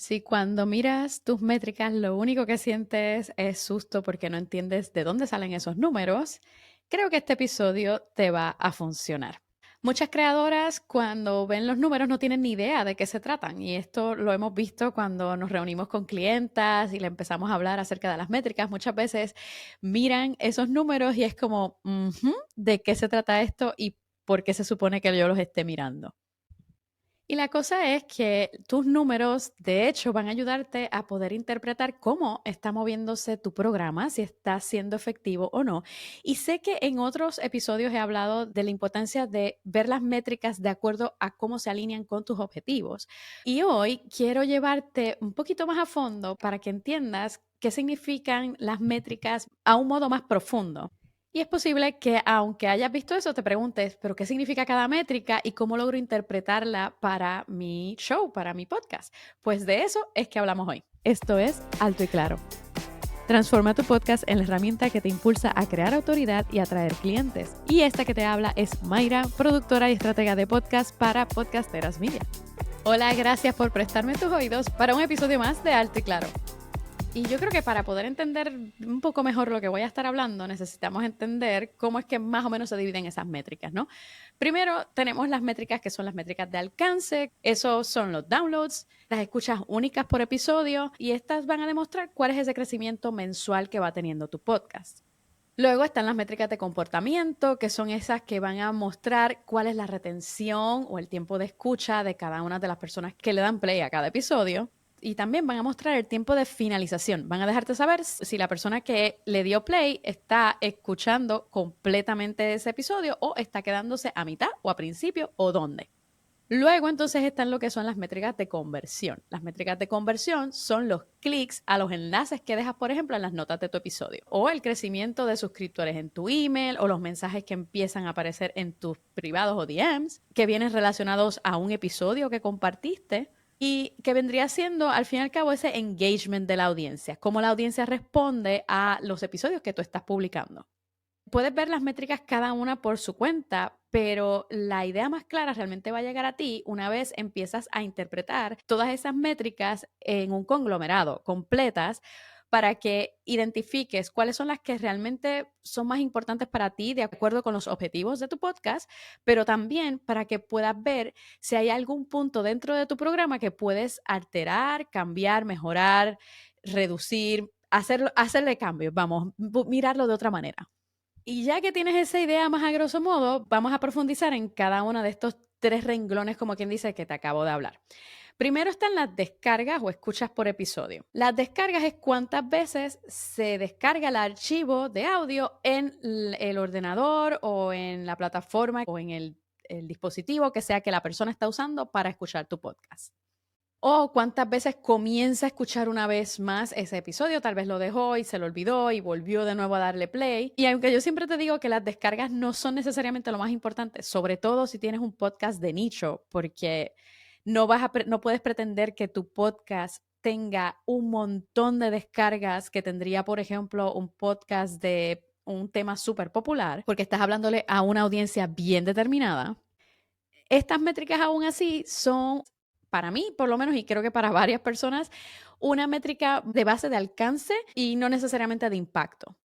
Si cuando miras tus métricas lo único que sientes es susto porque no entiendes de dónde salen esos números, creo que este episodio te va a funcionar. Muchas creadoras cuando ven los números no tienen ni idea de qué se tratan y esto lo hemos visto cuando nos reunimos con clientas y le empezamos a hablar acerca de las métricas. Muchas veces miran esos números y es como, ¿de qué se trata esto y por qué se supone que yo los esté mirando? Y la cosa es que tus números, de hecho, van a ayudarte a poder interpretar cómo está moviéndose tu programa, si está siendo efectivo o no. Y sé que en otros episodios he hablado de la importancia de ver las métricas de acuerdo a cómo se alinean con tus objetivos. Y hoy quiero llevarte un poquito más a fondo para que entiendas qué significan las métricas a un modo más profundo. Y es posible que aunque hayas visto eso, te preguntes, ¿pero qué significa cada métrica y cómo logro interpretarla para mi show, para mi podcast? Pues de eso es que hablamos hoy. Esto es Alto y Claro. Transforma tu podcast en la herramienta que te impulsa a crear autoridad y atraer clientes. Y esta que te habla es Mayra, productora y estratega de podcast para Podcasteras Media. Hola, gracias por prestarme tus oídos para un episodio más de Alto y Claro. Y yo creo que para poder entender un poco mejor lo que voy a estar hablando, necesitamos entender cómo es que más o menos se dividen esas métricas, ¿no? Primero tenemos las métricas que son las métricas de alcance. Esos son los downloads, las escuchas únicas por episodio y estas van a demostrar cuál es ese crecimiento mensual que va teniendo tu podcast. Luego están las métricas de comportamiento, que son esas que van a mostrar cuál es la retención o el tiempo de escucha de cada una de las personas que le dan play a cada episodio. Y también van a mostrar el tiempo de finalización. Van a dejarte saber si la persona que le dio play está escuchando completamente ese episodio o está quedándose a mitad o a principio o dónde. Luego entonces están lo que son las métricas de conversión. Las métricas de conversión son los clics a los enlaces que dejas, por ejemplo, en las notas de tu episodio, o el crecimiento de suscriptores en tu email, o los mensajes que empiezan a aparecer en tus privados o DMs, que vienen relacionados a un episodio que compartiste, y que vendría siendo, al fin y al cabo, ese engagement de la audiencia, cómo la audiencia responde a los episodios que tú estás publicando. Puedes ver las métricas cada una por su cuenta, pero la idea más clara realmente va a llegar a ti una vez empiezas a interpretar todas esas métricas en un conglomerado, completas, para que identifiques cuáles son las que realmente son más importantes para ti de acuerdo con los objetivos de tu podcast, pero también para que puedas ver si hay algún punto dentro de tu programa que puedes alterar, cambiar, mejorar, reducir, hacerle cambios, vamos, mirarlo de otra manera. Y ya que tienes esa idea más a grosso modo, vamos a profundizar en cada uno de estos tres renglones, como quien dice, que te acabo de hablar. Primero están las descargas o escuchas por episodio. Las descargas es cuántas veces se descarga el archivo de audio en el ordenador o en la plataforma o en el dispositivo que sea que la persona está usando para escuchar tu podcast. O cuántas veces comienza a escuchar una vez más ese episodio, tal vez lo dejó y se lo olvidó y volvió de nuevo a darle play. Y aunque yo siempre te digo que las descargas no son necesariamente lo más importante, sobre todo si tienes un podcast de nicho, porque no puedes pretender que tu podcast tenga un montón de descargas que tendría, por ejemplo, un podcast de un tema súper popular, porque estás hablándole a una audiencia bien determinada. Estas métricas aún así son, para mí por lo menos, y creo que para varias personas, una métrica de base de alcance y no necesariamente de impacto.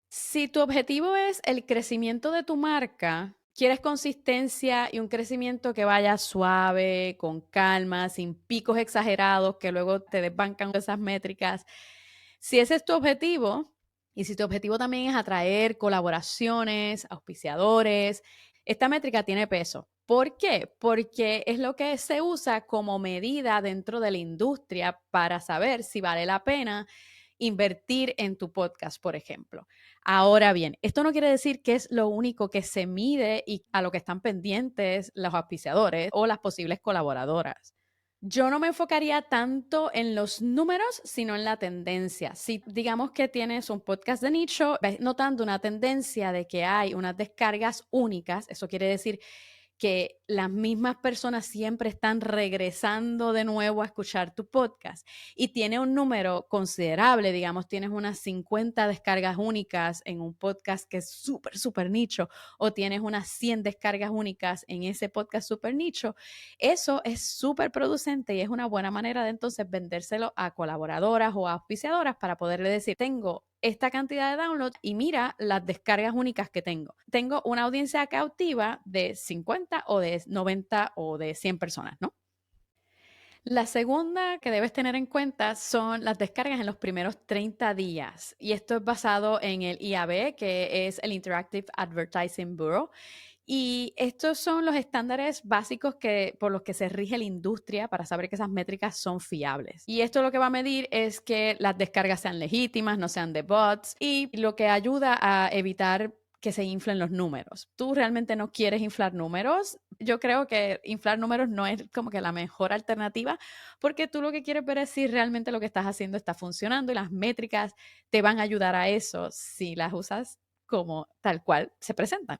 Si tu objetivo es el crecimiento de tu marca, quieres consistencia y un crecimiento que vaya suave, con calma, sin picos exagerados que luego te desbancan esas métricas. Si ese es tu objetivo, y si tu objetivo también es atraer colaboraciones, auspiciadores, esta métrica tiene peso. ¿Por qué? Porque es lo que se usa como medida dentro de la industria para saber si vale la pena invertir en tu podcast, por ejemplo. Ahora bien, esto no quiere decir que es lo único que se mide y a lo que están pendientes los auspiciadores o las posibles colaboradoras. Yo no me enfocaría tanto en los números, sino en la tendencia. Si digamos que tienes un podcast de nicho, ves notando una tendencia de que hay unas descargas únicas, eso quiere decir que las mismas personas siempre están regresando de nuevo a escuchar tu podcast y tiene un número considerable, digamos, tienes unas 50 descargas únicas en un podcast que es súper, súper nicho, o tienes unas 100 descargas únicas en ese podcast súper nicho, eso es súper producente y es una buena manera de entonces vendérselo a colaboradoras o a auspiciadoras para poderle decir, tengo esta cantidad de downloads y mira las descargas únicas que tengo. Tengo una audiencia cautiva de 50 o de 90 o de 100 personas, ¿no? La segunda que debes tener en cuenta son las descargas en los primeros 30 días. Y esto es basado en el IAB, que es el Interactive Advertising Bureau. Y estos son los estándares básicos por los que se rige la industria para saber que esas métricas son fiables. Y esto lo que va a medir es que las descargas sean legítimas, no sean de bots, y lo que ayuda a evitar que se inflen los números. Tú realmente no quieres inflar números. Yo creo que inflar números no es como que la mejor alternativa, porque tú lo que quieres ver es si realmente lo que estás haciendo está funcionando y las métricas te van a ayudar a eso si las usas como tal cual se presentan.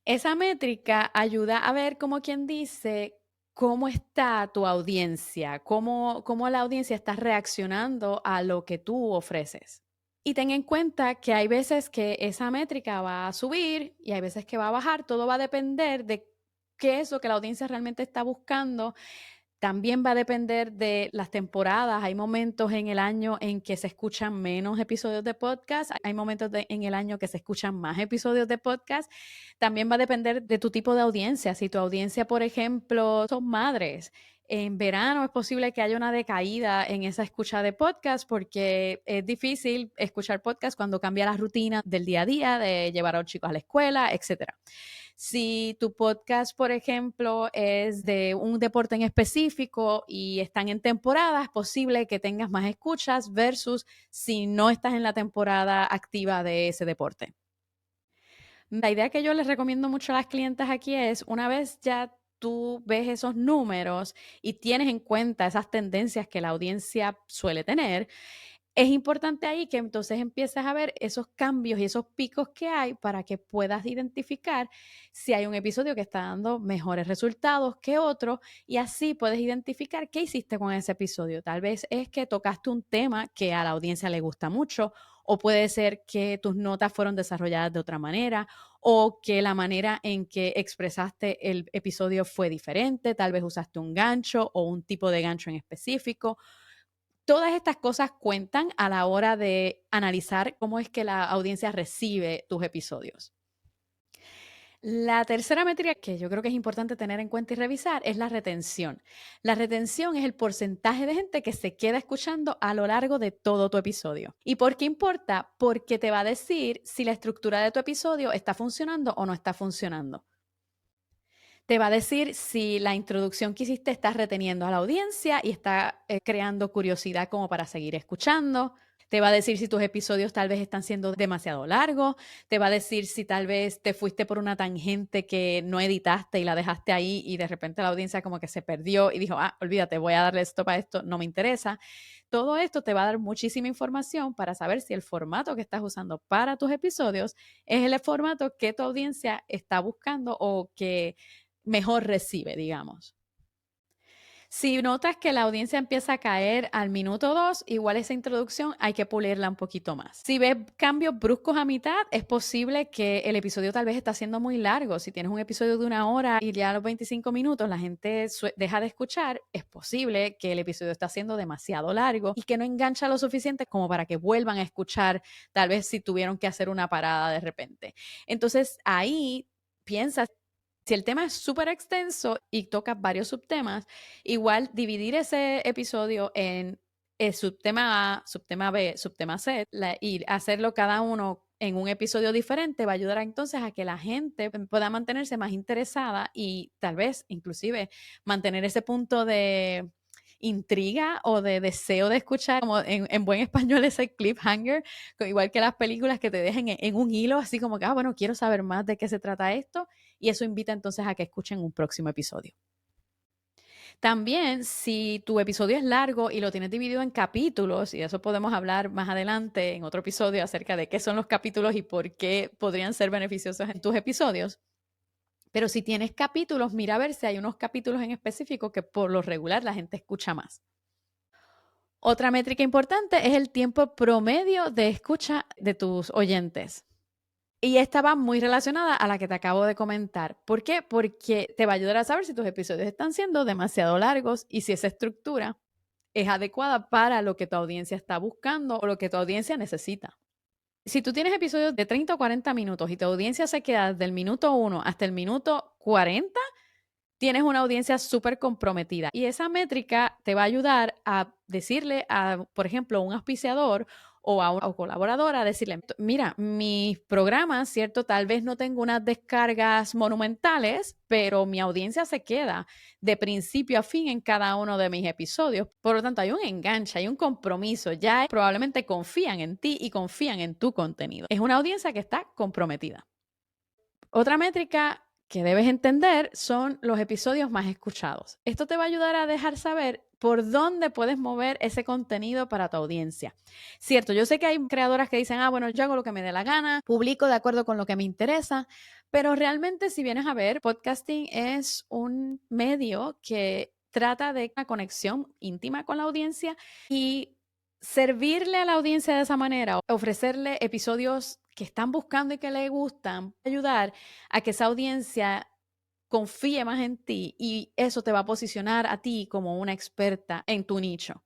Esa métrica ayuda a ver, como quien dice, cómo está tu audiencia, cómo la audiencia está reaccionando a lo que tú ofreces. Y ten en cuenta que hay veces que esa métrica va a subir y hay veces que va a bajar. Todo va a depender de qué es lo que la audiencia realmente está buscando. También va a depender de las temporadas. Hay momentos en el año en que se escuchan menos episodios de podcast. Hay momentos en el año que se escuchan más episodios de podcast. También va a depender de tu tipo de audiencia. Si tu audiencia, por ejemplo, son madres, en verano es posible que haya una decaída en esa escucha de podcast porque es difícil escuchar podcast cuando cambia la rutina del día a día, de llevar a los chicos a la escuela, etcétera. Si tu podcast, por ejemplo, es de un deporte en específico y están en temporada, es posible que tengas más escuchas versus si no estás en la temporada activa de ese deporte. La idea que yo les recomiendo mucho a las clientes aquí es, una vez ya tú ves esos números y tienes en cuenta esas tendencias que la audiencia suele tener, es importante ahí que entonces empieces a ver esos cambios y esos picos que hay para que puedas identificar si hay un episodio que está dando mejores resultados que otro y así puedes identificar qué hiciste con ese episodio. Tal vez es que tocaste un tema que a la audiencia le gusta mucho o puede ser que tus notas fueron desarrolladas de otra manera o que la manera en que expresaste el episodio fue diferente, tal vez usaste un gancho o un tipo de gancho en específico. Todas estas cosas cuentan a la hora de analizar cómo es que la audiencia recibe tus episodios. La tercera métrica que yo creo que es importante tener en cuenta y revisar es la retención. La retención es el porcentaje de gente que se queda escuchando a lo largo de todo tu episodio. ¿Y por qué importa? Porque te va a decir si la estructura de tu episodio está funcionando o no está funcionando. Te va a decir si la introducción que hiciste está reteniendo a la audiencia y está creando curiosidad como para seguir escuchando. Te va a decir si tus episodios tal vez están siendo demasiado largos. Te va a decir si tal vez te fuiste por una tangente que no editaste y la dejaste ahí y de repente la audiencia como que se perdió y dijo, olvídate, voy a darle stop a esto, no me interesa. Todo esto te va a dar muchísima información para saber si el formato que estás usando para tus episodios es el formato que tu audiencia está buscando o que mejor recibe, digamos. Si notas que la audiencia empieza a caer al minuto 2, igual esa introducción hay que pulirla un poquito más. Si ves cambios bruscos a mitad, es posible que el episodio tal vez está siendo muy largo. Si tienes un episodio de 1 hora y ya a los 25 minutos la gente deja de escuchar, es posible que el episodio está siendo demasiado largo y que no engancha lo suficiente como para que vuelvan a escuchar, tal vez si tuvieron que hacer una parada de repente. Entonces ahí piensa, si el tema es súper extenso y toca varios subtemas, igual dividir ese episodio en el subtema A, subtema B, subtema C, y hacerlo cada uno en un episodio diferente va a ayudar entonces a que la gente pueda mantenerse más interesada y tal vez inclusive mantener ese punto de intriga o de deseo de escuchar, como en buen español ese cliffhanger, igual que las películas que te dejen en un hilo, así como que, bueno, quiero saber más de qué se trata esto, y eso invita entonces a que escuchen un próximo episodio. También, si tu episodio es largo y lo tienes dividido en capítulos, y eso podemos hablar más adelante en otro episodio acerca de qué son los capítulos y por qué podrían ser beneficiosos en tus episodios, Pero si tienes capítulos, mira a ver si hay unos capítulos en específico que por lo regular la gente escucha más. Otra métrica importante es el tiempo promedio de escucha de tus oyentes. Y esta va muy relacionada a la que te acabo de comentar. ¿Por qué? Porque te va a ayudar a saber si tus episodios están siendo demasiado largos y si esa estructura es adecuada para lo que tu audiencia está buscando o lo que tu audiencia necesita. Si tú tienes episodios de 30 o 40 minutos y tu audiencia se queda desde el minuto 1 hasta el minuto 40, tienes una audiencia súper comprometida. Y esa métrica te va a ayudar a decirle a, por ejemplo, un auspiciador o a una colaboradora, a decirle, mira, mis programas, ¿cierto? Tal vez no tengo unas descargas monumentales, pero mi audiencia se queda de principio a fin en cada uno de mis episodios. Por lo tanto, hay un enganche, hay un compromiso. Ya probablemente confían en ti y confían en tu contenido. Es una audiencia que está comprometida. Otra métrica que debes entender son los episodios más escuchados. Esto te va a ayudar a dejar saber por dónde puedes mover ese contenido para tu audiencia. Cierto, yo sé que hay creadoras que dicen, bueno, yo hago lo que me dé la gana, publico de acuerdo con lo que me interesa, pero realmente si vienes a ver, podcasting es un medio que trata de una conexión íntima con la audiencia y servirle a la audiencia de esa manera, ofrecerle episodios que están buscando y que les gustan, ayudar a que esa audiencia confíe más en ti y eso te va a posicionar a ti como una experta en tu nicho.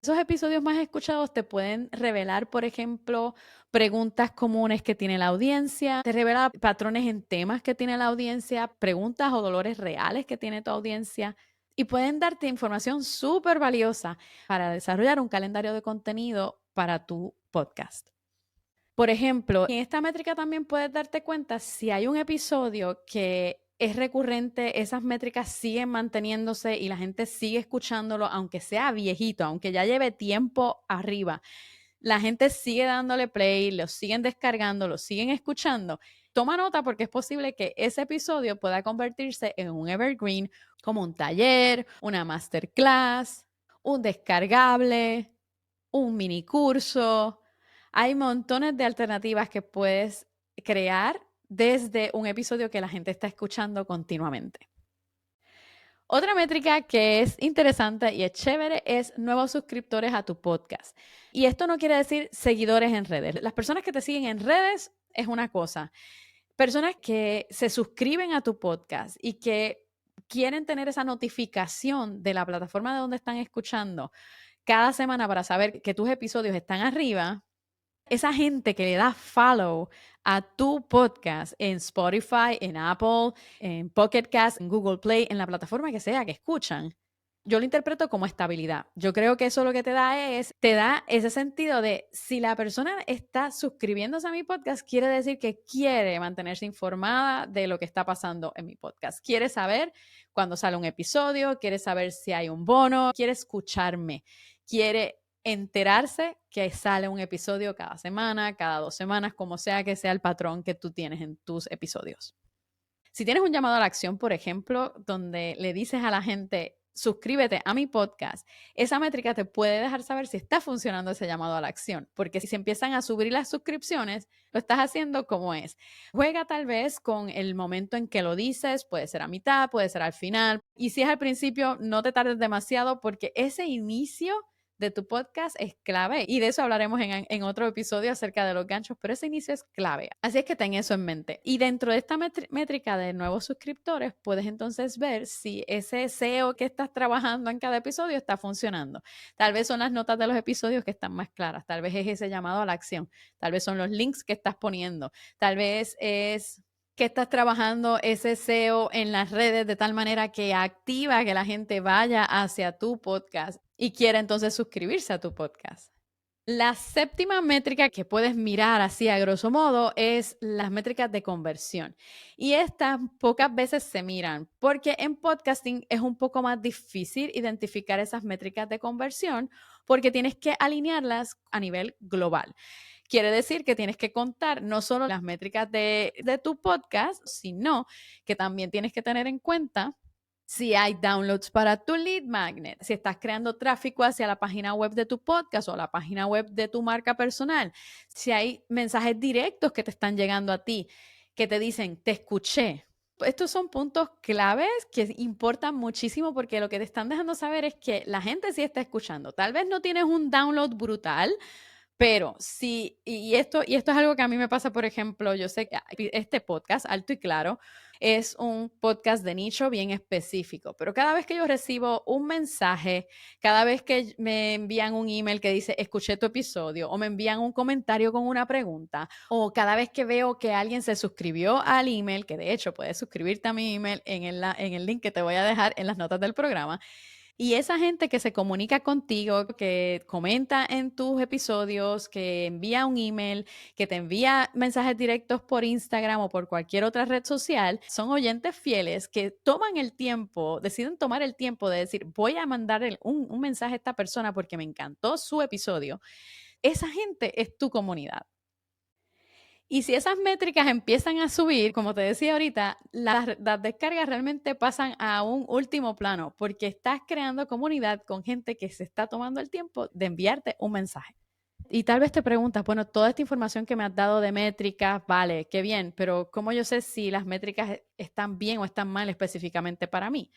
Esos episodios más escuchados te pueden revelar, por ejemplo, preguntas comunes que tiene la audiencia, te revela patrones en temas que tiene la audiencia, preguntas o dolores reales que tiene tu audiencia y pueden darte información súper valiosa para desarrollar un calendario de contenido para tu podcast. Por ejemplo, en esta métrica también puedes darte cuenta si hay un episodio que es recurrente, esas métricas siguen manteniéndose y la gente sigue escuchándolo, aunque sea viejito, aunque ya lleve tiempo arriba. La gente sigue dándole play, lo siguen descargando, lo siguen escuchando. Toma nota porque es posible que ese episodio pueda convertirse en un evergreen, como un taller, una masterclass, un descargable, un mini curso. Hay montones de alternativas que puedes crear desde un episodio que la gente está escuchando continuamente. Otra métrica que es interesante y es chévere es nuevos suscriptores a tu podcast. Y esto no quiere decir seguidores en redes. Las personas que te siguen en redes es una cosa. Personas que se suscriben a tu podcast y que quieren tener esa notificación de la plataforma de donde están escuchando cada semana para saber que tus episodios están arriba, esa gente que le da follow a tu podcast en Spotify, en Apple, en Pocket Cast, en Google Play, en la plataforma que sea que escuchan, yo lo interpreto como estabilidad. Yo creo que eso lo que te da ese sentido de si la persona está suscribiéndose a mi podcast, quiere decir que quiere mantenerse informada de lo que está pasando en mi podcast. Quiere saber cuándo sale un episodio, quiere saber si hay un bono, quiere escucharme, quiere enterarse que sale un episodio cada semana, cada 2 semanas, como sea que sea el patrón que tú tienes en tus episodios. Si tienes un llamado a la acción, por ejemplo, donde le dices a la gente, suscríbete a mi podcast, esa métrica te puede dejar saber si está funcionando ese llamado a la acción, porque si se empiezan a subir las suscripciones, lo estás haciendo como es. Juega tal vez con el momento en que lo dices, puede ser a mitad, puede ser al final, y si es al principio, no te tardes demasiado porque ese inicio de tu podcast es clave y de eso hablaremos en otro episodio acerca de los ganchos, pero ese inicio es clave. Así es que ten eso en mente. Y dentro de esta métrica de nuevos suscriptores, puedes entonces ver si ese SEO que estás trabajando en cada episodio está funcionando. Tal vez son las notas de los episodios que están más claras, tal vez es ese llamado a la acción, tal vez son los links que estás poniendo, tal vez es que estás trabajando ese SEO en las redes de tal manera que activa que la gente vaya hacia tu podcast y quiera entonces suscribirse a tu podcast. La séptima métrica que puedes mirar así a grosso modo es las métricas de conversión. Y estas pocas veces se miran porque en podcasting es un poco más difícil identificar esas métricas de conversión porque tienes que alinearlas a nivel global. Quiere decir que tienes que contar no solo las métricas de tu podcast, sino que también tienes que tener en cuenta si hay downloads para tu lead magnet, si estás creando tráfico hacia la página web de tu podcast o la página web de tu marca personal, si hay mensajes directos que te están llegando a ti, que te dicen, te escuché, Estos son puntos claves que importan muchísimo porque lo que te están dejando saber es que la gente sí está escuchando. Tal vez no tienes un download brutal, pero sí, y esto es algo que a mí me pasa, por ejemplo, yo sé que este podcast, Alto y Claro, es un podcast de nicho bien específico, pero cada vez que yo recibo un mensaje, cada vez que me envían un email que dice escuché tu episodio o me envían un comentario con una pregunta o cada vez que veo que alguien se suscribió al email, que de hecho puedes suscribirte a mi email en el link que te voy a dejar en las notas del programa, y esa gente que se comunica contigo, que comenta en tus episodios, que envía un email, que te envía mensajes directos por Instagram o por cualquier otra red social, son oyentes fieles que toman el tiempo, deciden tomar el tiempo de decir, voy a mandar un mensaje a esta persona porque me encantó su episodio. Esa gente es tu comunidad. Y si esas métricas empiezan a subir, como te decía ahorita, las descargas realmente pasan a un último plano porque estás creando comunidad con gente que se está tomando el tiempo de enviarte un mensaje. Y tal vez te preguntas, bueno, toda esta información que me has dado de métricas, vale, qué bien, pero ¿cómo yo sé si las métricas están bien o están mal específicamente para mí?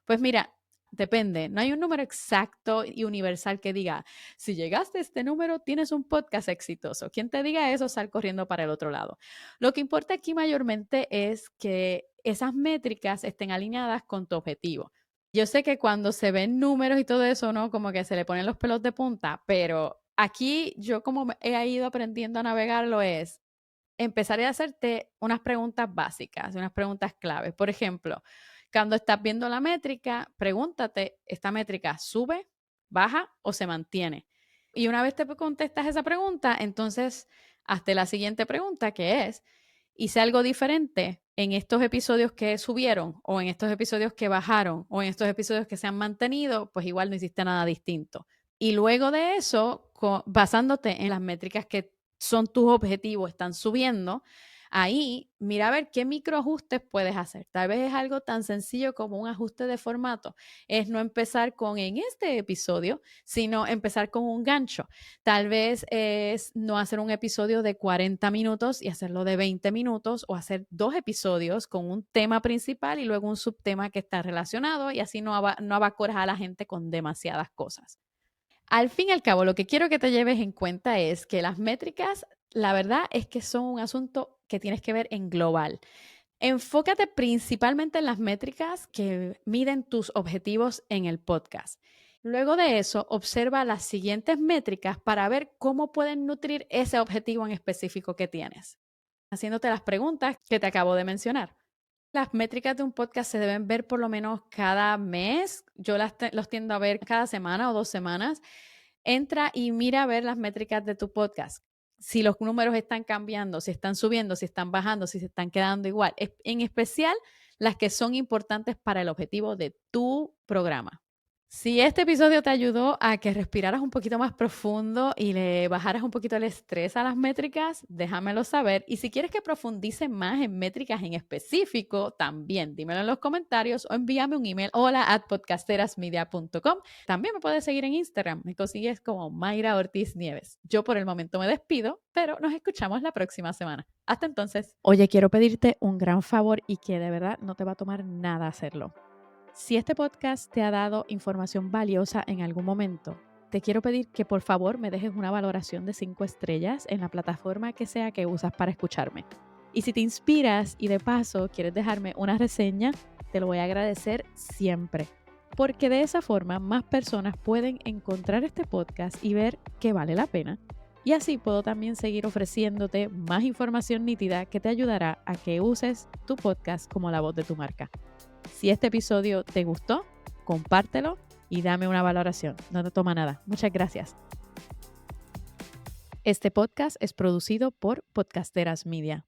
Pues mira, depende, no hay un número exacto y universal que diga, si llegaste a este número, tienes un podcast exitoso. Quien te diga eso, sal corriendo para el otro lado. Lo que importa aquí mayormente es que esas métricas estén alineadas con tu objetivo. Yo sé que cuando se ven números y todo eso, ¿no? Como que se le ponen los pelos de punta, pero aquí yo como he ido aprendiendo a navegarlo es empezar a hacerte unas preguntas básicas, unas preguntas claves. Por ejemplo, cuando estás viendo la métrica, pregúntate, ¿esta métrica sube, baja o se mantiene? Y una vez te contestas esa pregunta, entonces hazte la siguiente pregunta, que es, ¿hice algo diferente en estos episodios que subieron o en estos episodios que bajaron o en estos episodios que se han mantenido? Pues igual no hiciste nada distinto. Y luego de eso, basándote en las métricas que son tus objetivos, están subiendo, ahí mira a ver qué microajustes puedes hacer. Tal vez es algo tan sencillo como un ajuste de formato. Es no empezar con en este episodio, sino empezar con un gancho. Tal vez es no hacer un episodio de 40 minutos y hacerlo de 20 minutos o hacer 2 episodios con un tema principal y luego un subtema que está relacionado y así no abacoras a la gente con demasiadas cosas. Al fin y al cabo, lo que quiero que te lleves en cuenta es que las métricas, la verdad es que son un asunto que tienes que ver en global. Enfócate principalmente en las métricas que miden tus objetivos en el podcast. Luego de eso, observa las siguientes métricas para ver cómo pueden nutrir ese objetivo en específico que tienes, haciéndote las preguntas que te acabo de mencionar. Las métricas de un podcast se deben ver por lo menos cada mes. Yo los tiendo a ver cada semana o 2 semanas. Entra y mira a ver las métricas de tu podcast. Si los números están cambiando, si están subiendo, si están bajando, si se están quedando igual. En especial las que son importantes para el objetivo de tu programa. Si este episodio te ayudó a que respiraras un poquito más profundo y le bajaras un poquito el estrés a las métricas, déjamelo saber. Y si quieres que profundice más en métricas en específico, también dímelo en los comentarios o envíame un email hola@podcasterasmedia.com. También me puedes seguir en Instagram, me consigues como Mayra Ortiz Nieves. Yo por el momento me despido, pero nos escuchamos la próxima semana. Hasta entonces. Oye, quiero pedirte un gran favor y que de verdad no te va a tomar nada hacerlo. Si este podcast te ha dado información valiosa en algún momento, te quiero pedir que por favor me dejes una valoración de 5 estrellas en la plataforma que sea que usas para escucharme. Y si te inspiras y de paso quieres dejarme una reseña, te lo voy a agradecer siempre. Porque de esa forma más personas pueden encontrar este podcast y ver que vale la pena. Y así puedo también seguir ofreciéndote más información nítida que te ayudará a que uses tu podcast como la voz de tu marca. Si este episodio te gustó, compártelo y dame una valoración. No te toma nada. Muchas gracias. Este podcast es producido por Podcasteras Media.